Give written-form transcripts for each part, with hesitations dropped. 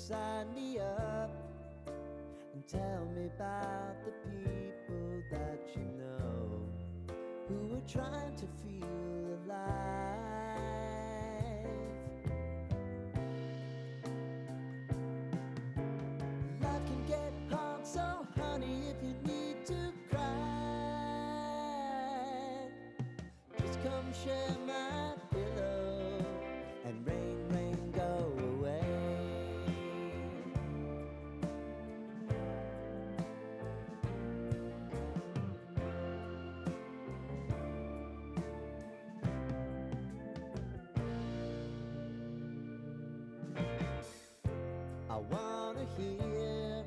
Sign me up and tell me about the people that you know who are trying to feel alive. Life can get hard, so honey, if you need to cry, just come share my pillow and rain, rain, go away. I wanna hear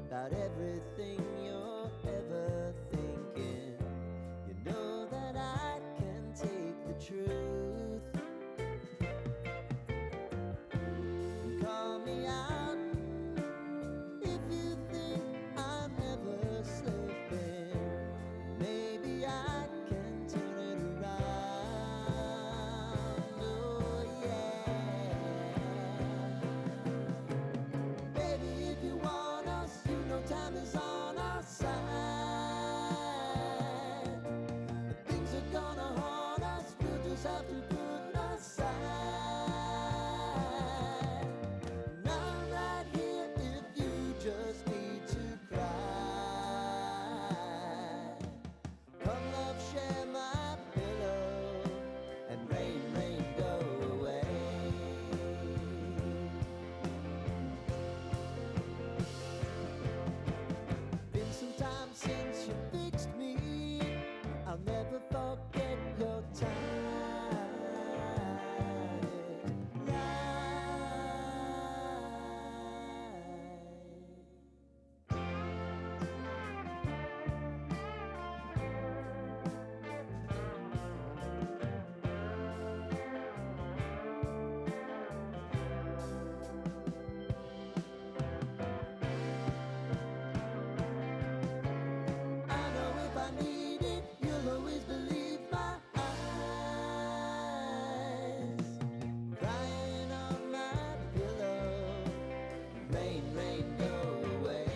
about everything you're ever thinking. You know that I can take the truth. Call me out if you think I'm ever slipping. Maybe I can turn it around. Oh yeah. Baby, if you want us, you know time is on our side. If things are gonna haunt us, we'll just have to put aside. And I'm right here if you just need to cry. Come love, share my pillow and rain, rain, go away. Been some time since you fixed me. I'll never forget your I know if I need it, you'll always believe my eyes. Crying on my pillow, rain, rain, go away.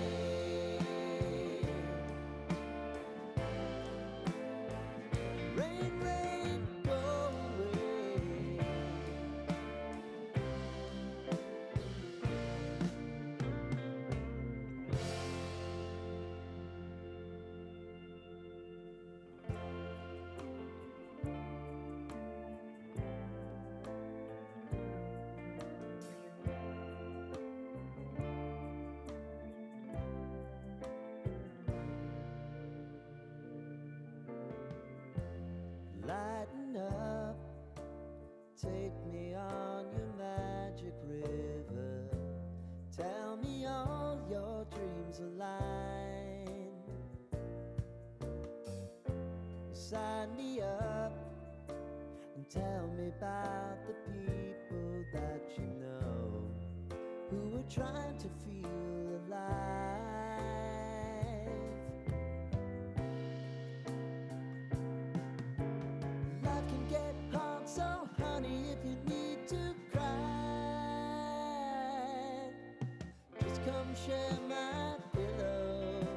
Rain, rain, go away. Lighten up, take me on your magic river. Tell me all your dreams align. Sign me up and tell me about the people that you know who are trying to feel alive. Life can get hard, so honey, if you need to cry, just come share my pillow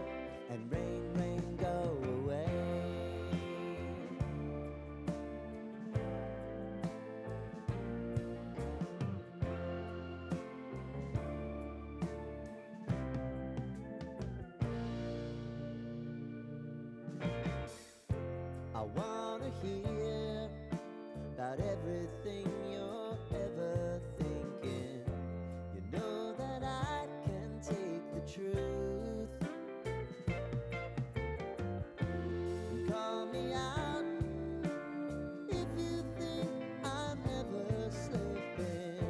and rain, rain, go away. I wanna hear about everything you're ever thinking. You know that I can take the truth. Call me out if you think I'm ever slipping.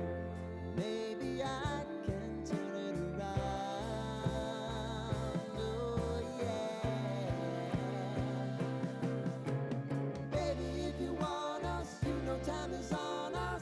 Maybe I can turn it around. Oh yeah. Baby, if you want us, you know time is on our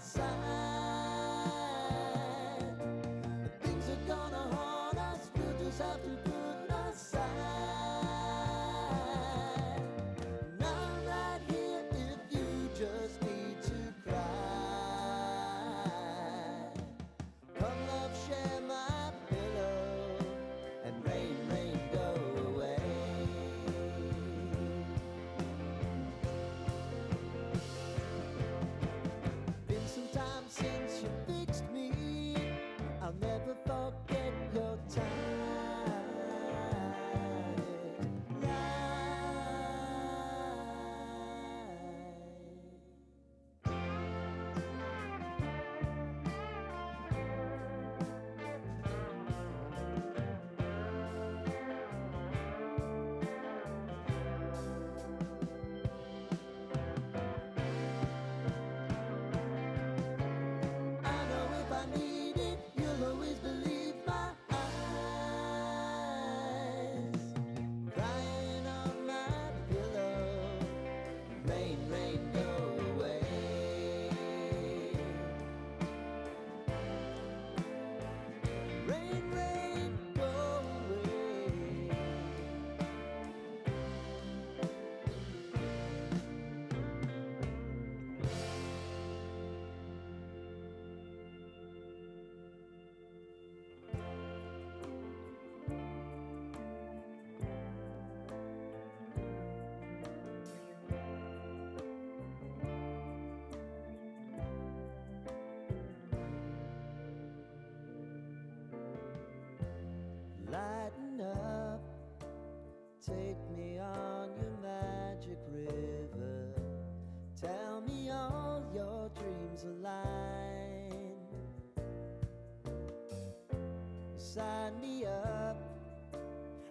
sign me up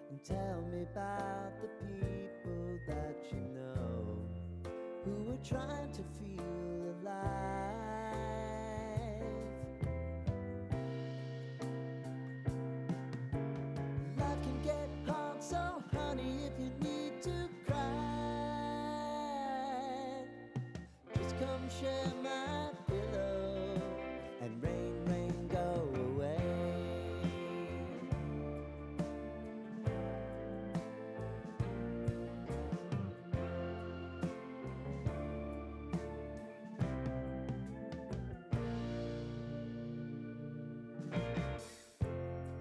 and tell me about the people that you know who are trying to feel alive. Life can get hard, so honey, if you need to cry, just come share my pillow and rain, rain, go away.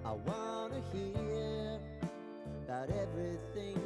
I wanna hear about everything